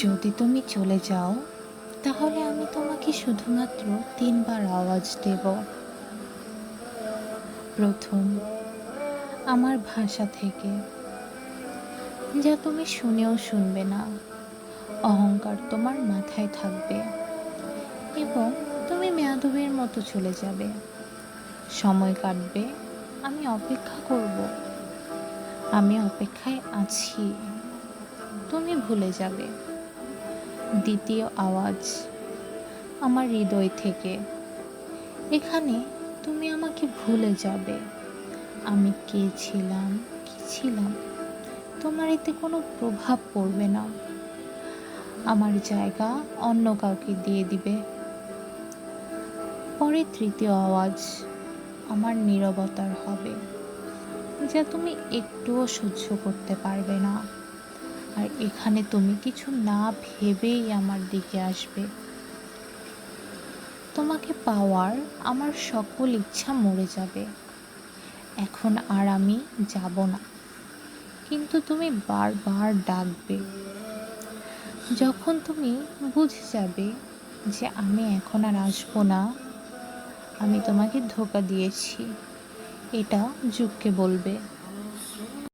যদি তুমি চলে যাও তাহলে আমি তোমাকে শুধুমাত্র 3বার আওয়াজ দেব। প্রথম, আমার ভাষা থেকে, যা তুমি শুনেও শুনবে না। অহংকার তোমার মাথায় থাকবে এবং তুমি বেয়াদবির মতো চলে যাবে। সময় কাটবে, আমি অপেক্ষা করব, আমি অপেক্ষায় আছি, তুমি ভুলে যাবে। দ্বিতীয় আওয়াজ, আমার হৃদয় থেকে। এখানে তুমি আমাকে ভুলে যাবে। আমি কে ছিলাম, কি ছিলাম, তোমার এতে কোনো প্রভাব পড়বে না। আমার জায়গা অন্য কাউকে দিয়ে দিবে। পরে তৃতীয় আওয়াজ, আমার নীরবতার হবে, যা তুমি একটুও সহ্য করতে পারবে না। আর এখানে তুমি কিছু না ভেবেই আমার দিকে আসবে। তোমাকে পাওয়ার আমার সকল ইচ্ছা মরে যাবে। এখন আর আমি যাব না, কিন্তু তুমি বারবার ডাকবে। যখন তুমি বুঝে যাবে যে আমি এখন আর আসবো না, আমি তোমাকে ধোঁকা দিয়েছি, এটা যুগকে বলবে।